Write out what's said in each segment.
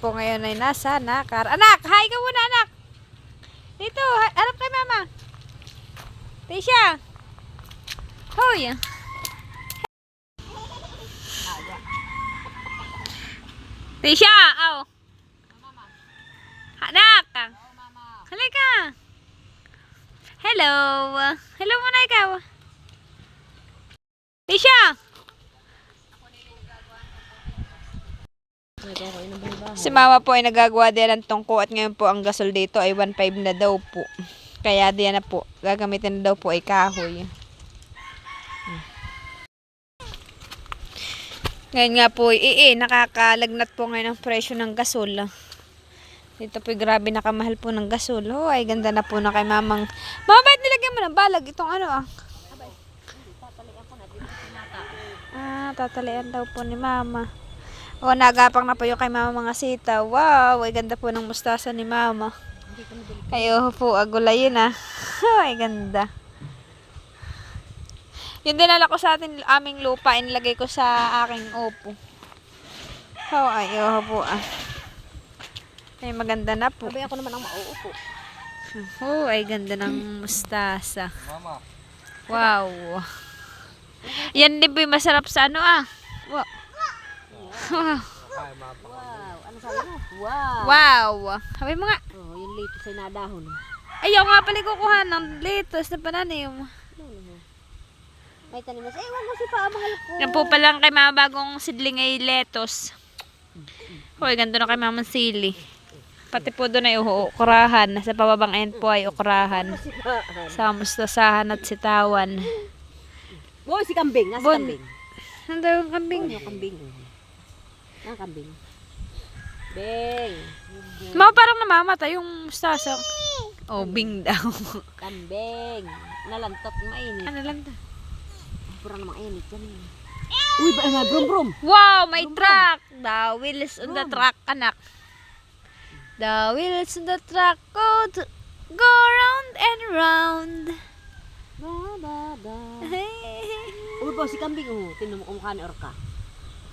po ngayon ay nasa Nakar. Anak, hi ka muna anak. Dito, harap kay mama. Tisha. Hoy. Tisha, aw. Anak. Halika. Hello. Hello muna ikaw. Tisha. Si mama po ay nagagawa din ng tungko at ngayon po ang gasol dito ay 1.5 na daw po. Kaya diyan na po, gagamitin na daw po ay kahoy. Ngayon nga po, nakakalagnat po ngayon ang presyo ng gasol. Dito po, grabe nakamahal po ng gasol. Oh, ay ganda na po na kay mamang. Mama, ba't nilagyan mo ng balag itong ano ah? Tatalian daw po ni mama. O, nagapang na po yung kay mama mga sitaw. Wow, ay ganda po ng mustasa ni mama. Kayo po, agulayin ah. Ay ganda. Yung dinala ko sa atin, aming lupa, inilagay ko sa aking upo. Oh, ay po ah. Ay maganda na po. Sabi ako naman ang mauupo. Oh, ay ganda ng mustasa. Wow. Yan din po yung masarap sa ano ah. Wow. Wow. Ano sabi mo? Wow. Wow. Sabi mo nga. Oh, yung lettuce ay nadahon. Ayaw nga pala kukuha ng lettuce na pananim. May tanim na. Wag mo si pa mahal ko. Yan po palang kay mama bagong sidling ay lettuce. Hoy, ganda na kay mama sili. Pati po doon ay ukurahan. Nasa pababang end po ay ukurahan. Sa mustasahan at sitawan. Boy, si kambing. Nasa kambing. Nandun yung kambing. Yung kambing. Ang kambing. Bing. Mga parang namamatay yung mustasa. Oh, bing daw. Kambing. Nalantot, mainit. Ano lang to? Parang namang init yan. Uy, ba na brum brum. Wow, may truck. The wheels on the truck, anak. The wheels on the truck go round and round. Ba ba ba. Uy, ba si kambing tinan mo kumukha ni orka.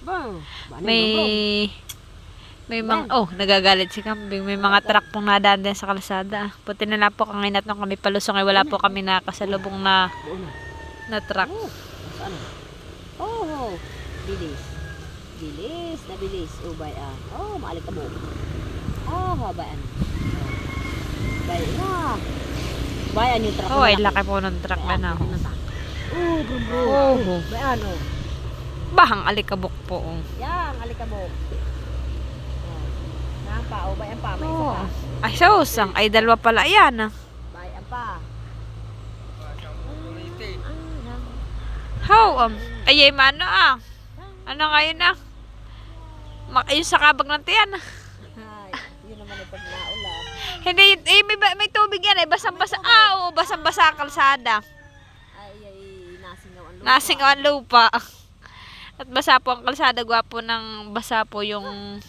Ba. May mga, nagagalit si kambing. May mga truck pong nadaan din sa kalsada. Puti na lang po kanginat nung kami palusong ay wala po kami nakasalubong na truck. Ano? Oh, bilis. Bilis na bilis. Oh, bayan. Oh, maalik ka mo. Oh, bayan. Bayan. Bayan yung truck. Oh, ay laki po ng truck na. Oh, brum brum. Oh. Bayan, oh. Bahang alikabok po. Yan, alikabok. Pa, bayan pa, may isa pa. Ay, sausang. Ay, dalawa pala yan ah. Bayan pa. How? Ay, mano ah. Ano ngayon ah? Yung sa kabag ng tiyan. Ay, yun naman ay pag naulan. Hindi, may tubig yan eh. Basang-basa. Oo, basang-basa ang kalsada. Ay, nasingaw ang lupa. Nasingaw ang lupa. At basa po ang kalsada. Gwapo ng basa po yung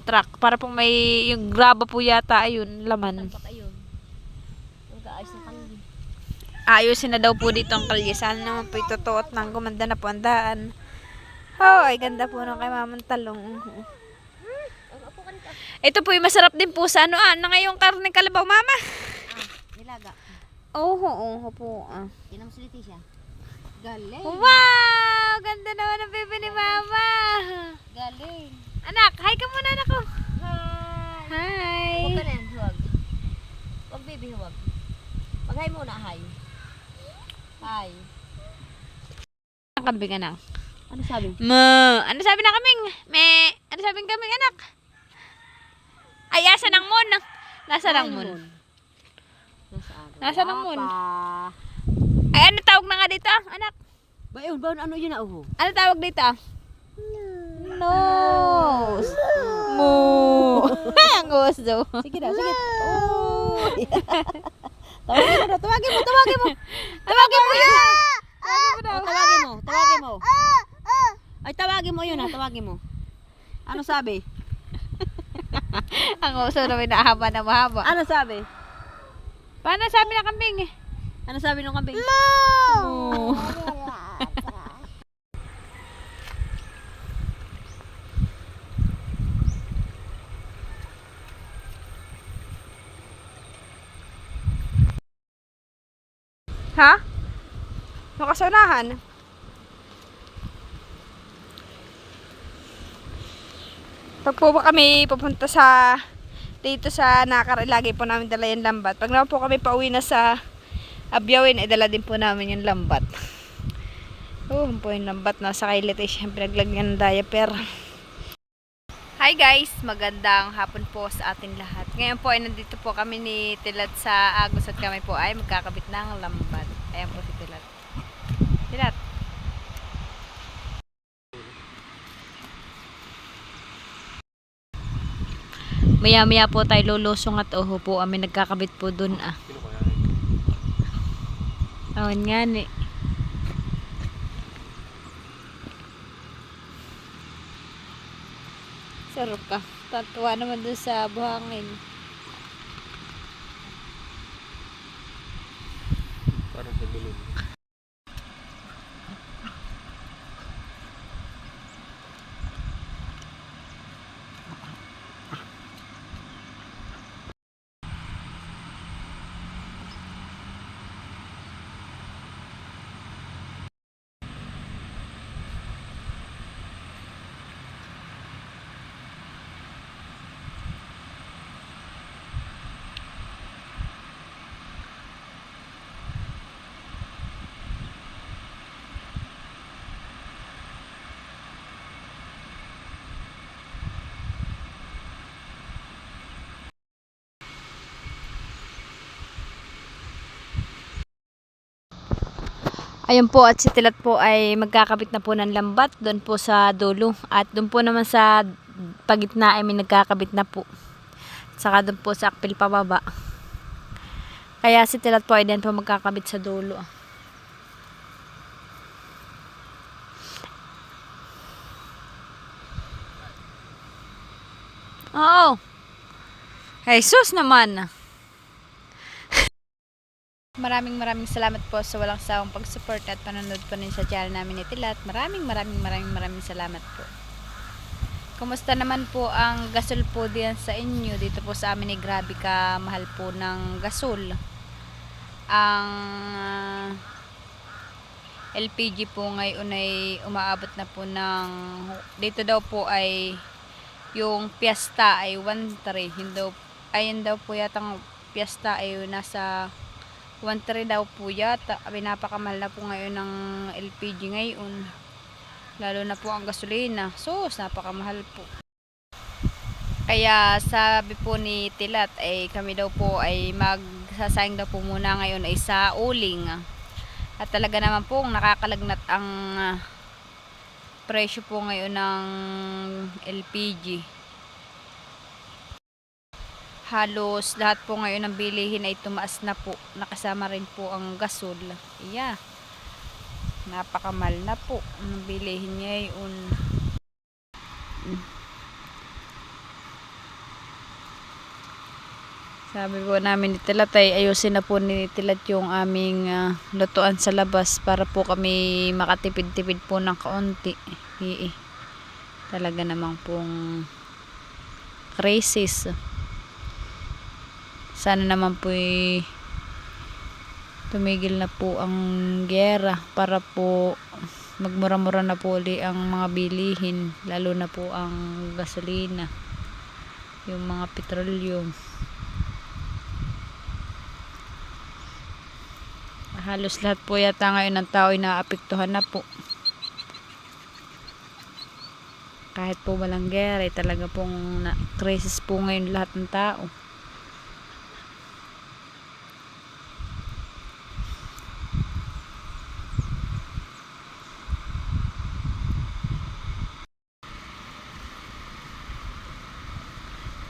truck. Para pong may yung graba po yata. Ayun, laman. Ayun. Ang kaayos ng kanil. Ayusin na daw po dito ang kalye. Sana naman po itutuot ng gumanda na po ang daan. Oh, ay ganda po ng kay mamang talong. Ito po yung masarap din po sa na ngayong karne kalabaw mama. Nilaga. Oo po. Inam si Leticia. Galing. Wow! Ganda naman ang bebe ni mama. Galing. Anak, hi ka muna anak ko. Hi. Hi. Huwag ka na yan, huwag. Huwag baby, huwag. Mag-hi muna, hi. Hi. Ang kambing anak. Ano sabi? Ano sabi na kaming? Ano sabi ng kaming anak? Ay, asa ng moon. Nasa ng moon. Nasa ng moon. Ay, ano tawag na nga dito, anak? Bayon, ano yun na, Ano tawag dito? Nose. Moo. Ang gusto. Sige na, sige. Tawagin mo. Tawagin mo yan. Tawagin mo. Ay, tawagin mo yun tawagin mo. Ano sabi? Ang gusto na may nahaba na mahaba. Ano sabi? Paano sabi na kambing? Ano sabi ng kambing? Moo. Ha? Nakasunahan. Pag po ba kami pupunta sa dito sa lagi po namin dala yung lambat. Pag naman po kami pauwi na sa Abyawin, dala din po namin yung lambat. Oh, po yung lambat na sa kailit eh, syempre naglagyan ng diaper. Hi guys, magandang hapon po sa atin lahat. Ngayon po ay nandito po kami ni Tilat sa Agos at kami po ay magkakabit ng lambat. Ayan po si Tilat. Tilat. Maya-maya po tayo lulusong at oho po kami nagkakabit po dun ah. Awan nga ni. Sarap ka. Tatuwa naman dun sa buhangin. Parang sa bilog. Ayun po at si Tilat po ay magkakabit na po ng lambat doon po sa dulo. At doon po naman sa pagitna ay may nagkakabit na po. Saka doon po sa akpil pababa. Kaya si Tilat po ay din po magkakabit sa dulo. Oo. Jesus naman. Maraming salamat po sa walang sawang pag-support at panonood po rin sa channel namin ni Tilat. Maraming salamat po. Kumusta naman po ang gasol po diyan sa inyo? Dito po sa amin ay grabe ka mahal po ng gasol. Ang LPG po ngayon ay umaabot na po ng dito daw po ay yung piyesta ay 1.3. Ayun daw po yatang piyesta ay nasa 1.3 daw po yata. Napakamahal na po ngayon ng LPG ngayon. Lalo na po ang gasolina. Sus, napakamahal po. Kaya sabi po ni Tilat ay kami daw po ay magsasayang daw po muna ngayon ay sa uling. At talaga naman po nakakalagnat ang presyo po ngayon ng LPG. Halos lahat po ngayon ng bilihin ay tumaas na po. Nakasama rin po ang gasol. Yeah. Napakamahal na po ang bilihin ngayon. Sabi po namin ni Tilat ay ayusin na po ni Tilat yung aming lutuan sa labas para po kami makatipid-tipid po ng kaunti. Talaga namang pong crisis. Sana naman po tumigil na po ang giyera para po magmura-mura na po uli ang mga bilihin, lalo na po ang gasolina, yung mga petroleum. Halos lahat po yata ngayon ng tao ay naapektuhan na po. Kahit po walang giyera, talaga pong crisis po ngayon lahat ng tao.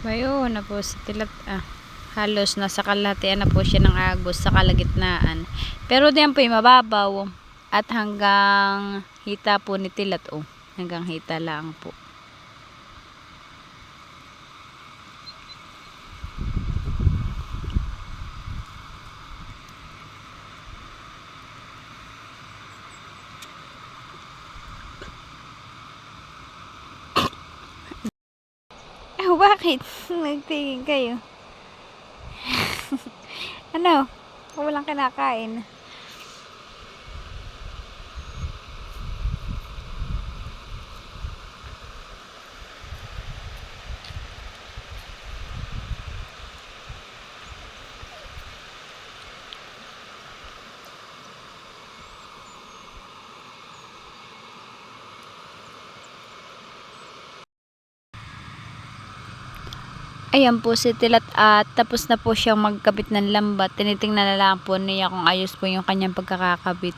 Ayun na po si Tilat halos nasa kalahatian na po siya ng Agos sa kalagitnaan. Pero diyan po mababaw at hanggang hita po ni Tilat hanggang hita lang po. Bakit? Nagtingin kayo. Ano? Walang kinakain. Ayan po si Tilat at tapos na po siyang magkabit ng lambat. Tinitingnan na lang po niya kung ayos po yung kanyang pagkakakabit.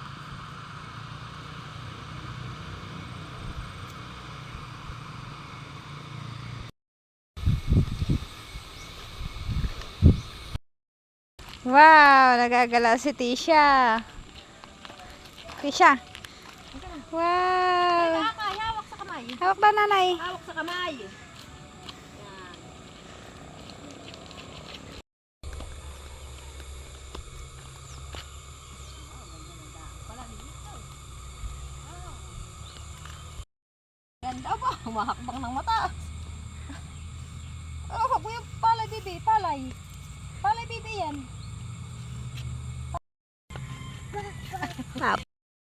Wow! Nagagala si Tisha. Tisha. Wow! Hawak sa kamay. Hawak ba nanay? Hawak sa kamay. Ganda ba? Humahakbang ng mata. Oh, wag mo yung palay, bibi. Palay. Palay, bibi yan.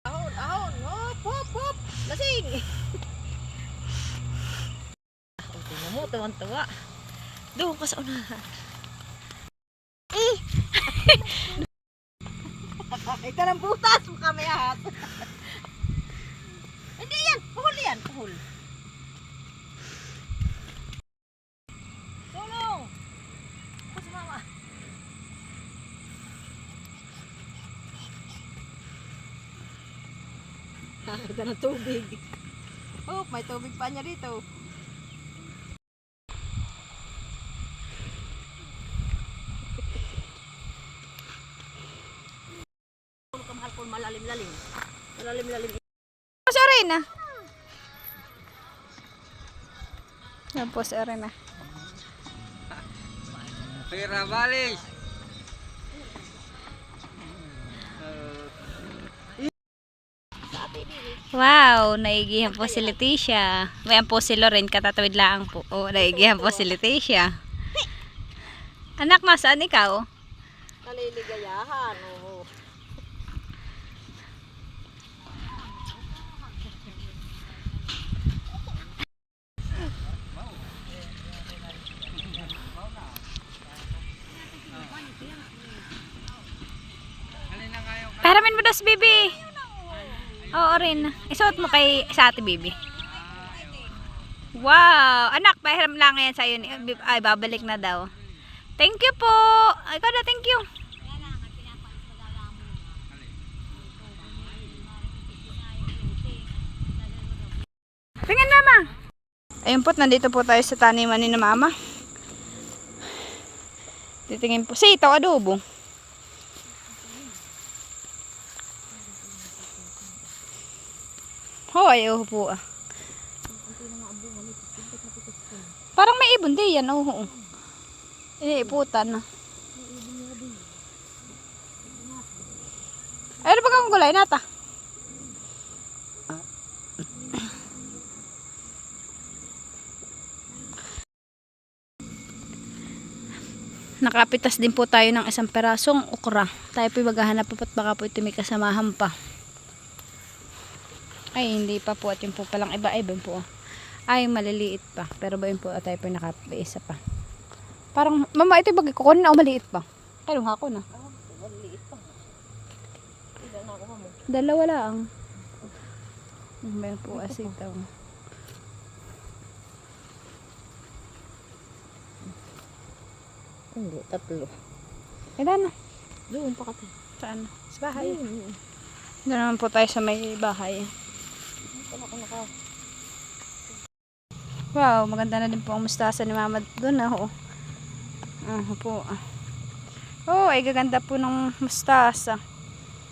Ahon, ahon. Hop, hop, hop. Lasing. Oh, tingnan mo, tuwang-tuwa. Doon ka sa unahan. Ito ng butas mo kami ahat. Hindi yan, puhol yan, puhol. Tulong! Ako si mama. Nakakita ng tubig. Oh, may tubig pa niya dito. Kamahal ko malalim-lalim. Malalim-lalim. Si Arena. Yan po si Arena. Pera balis. Wow, naigihan po si Leticia. Mayan po si Loren, katatawid lang po. Oh, naigihan po si Leticia. Anak, nasaan ikaw? Kaliligayahan. Oo. Pahiramin mo daw si Bibi. Oo rin. Isuot mo kay sa ate Bibi. Wow! Anak, pahiram lang yan sa'yo. Ay, babalik na daw. Thank you po. Ikaw na, thank you. Tingnan mama. Ayun po, nandito po tayo sa taniman ni na mama. Titingin po. Sitaw, adobo. Hoy, oh po ah. Parang may ibon di yan, oh. Iniiputan na. Ay, ano ba kang gulay nata? Nakapitas din po tayo ng isang perasong okra. Tayo po maghahanap po at baka po ito may kasamahan pa. Ay, hindi pa po. At yun po palang iba-iba po. Ay, maliliit pa. Pero ba yun po at tayo po nakapiisa pa. Parang, mama, ito bagay kukunin na o maliit pa? Kaya nga ako na. Maliliit pa. Ilan na ako mo. Dalawa lang. Meron po asitaw. Hindi, tatlo. Ilan na? Doon pa kati. Saan? Sa bahay. Doon naman po tayo sa may bahay. Wow, maganda na din po ang mustasa ni mama doon. Oh. Po. Oh, ay gaganda po ng mustasa.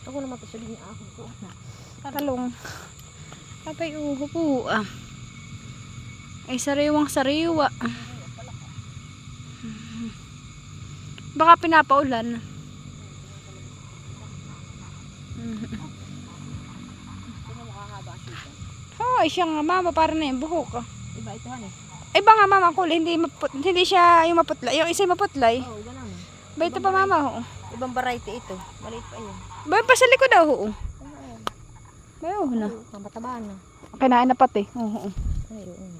Ako naman pa sabihin ako po. Talong. Kapay uho po. Ay sariwang sariwa. Baka pinapaulan. Ay siya nga mama, para na yung buhok. Iba ito han eh. Iba nga mama, kulay, hindi siya yung maputla. Yung isa yung maputlay. Oo, ganun. Ba ito pa mama ho? Ibang variety ito. Maliit pa yun. Ba pa sa likod daw ho? Ba yun na. Mamataba na. Kinain na pati. Oo. Ay, oo.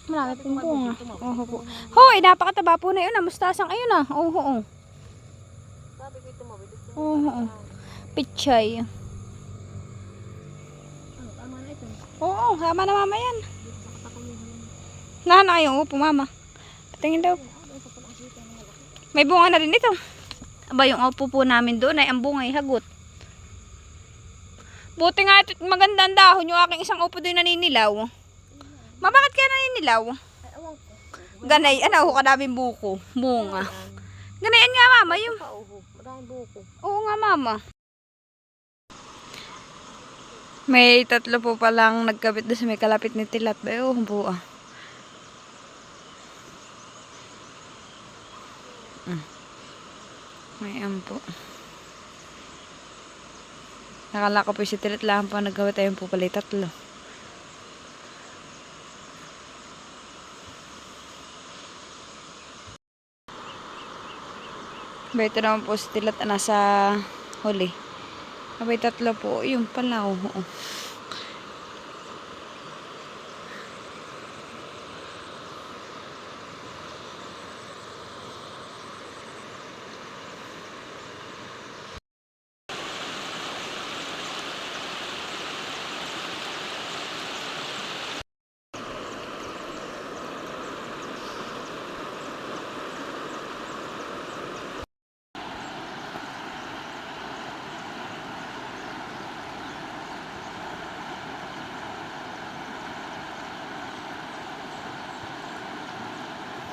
Marami pong bunga. Oo po. Hoy, napakataba po na yun. Mustasang ayun na. Oo. Sabi ko ito mabilis. Oo. Pichay. Tama na ito. Oo, sama na mama yan. Lahan na kayong upo, mama. Patingin daw. May bunga na rin ito. Aba, yung upo po namin doon ay ang bunga ay hagot. Buti nga ito, maganda ang dahon. Yung aking isang upo doon naninilaw. Ma, bakit kaya naninilaw? Ganay, ano, kadaming buko. Bunga. Ganayan nga, mama, yung... Maraming buko. Oo nga, mama. May 3 po palang nagkabit doon sa may kalapit ni Tilat. Bayo, buo. May po. Nakala ko po si Tilat lang po nagkabit. Ayun po pala 3. Ba, ito naman po si Tilat nasa huli. Abay 3 po. Yung pala. Oo.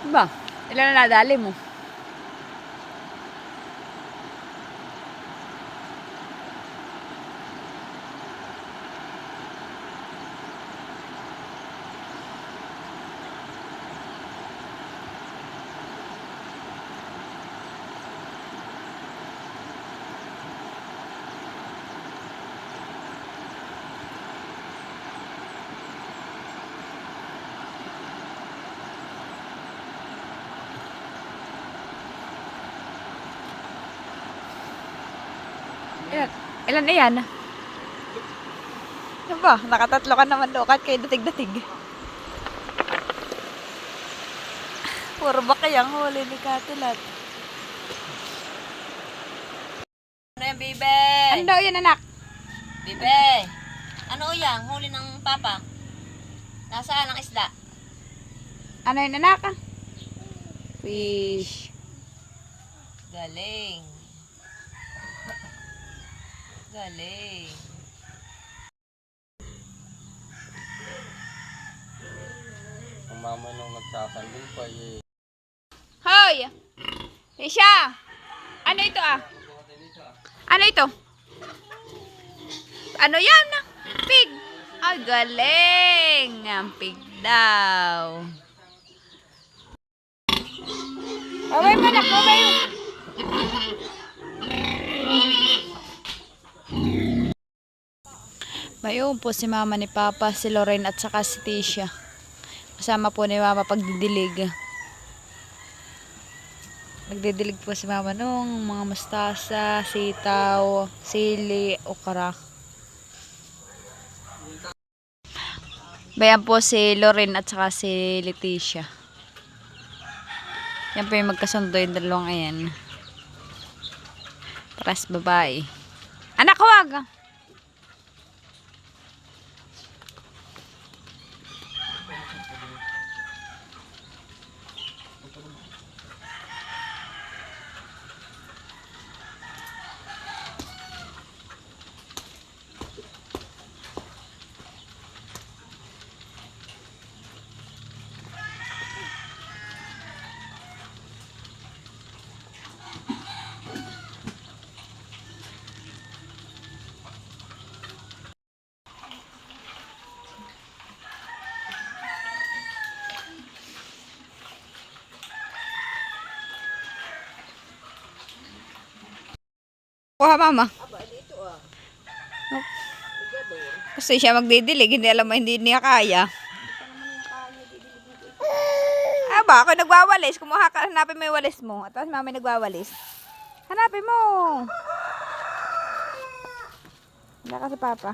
Ba? Ilan na nadali mo? Ilan na yan? Ano ba? Nakatatlo ka naman doon. Kahit kayo datig-datig. Puro ba kayang huli ni Katilat? Ano yan, Bibe? Ano daw yan, anak? Bibe! Ano yan? Huli ng papa? Nasaan ang isda? Ano yan, anak? Fish. Galing. Galing. Ang mama nung nagsasandin pa eh. Hoy! Risha! Ano ito ah? Ano ito? Ano yan? Pig! Ah, galing! Ang pig daw. Babay mo na! Babay mo! Mayroon po si mama ni papa, si Lorraine at saka si Tisha. Kasama po ni mama pagdidilig. Nagdidilig po si mama nung mga mustasa, sitaw, sili, okra. Bayan po si Lorraine at saka si Leticia. Yan po yung magkasundo yung dalawang ayan. Paras babae. Anak, huwag! Kuha mama. Kasi siya magdidilig, hindi alam mo, hindi niya kaya. Aba, ako nagwawalis. Kumuha ka, hanapin mo yung walis mo. At tapos mama nagwawalis. Hanapin mo. Wala ka si papa.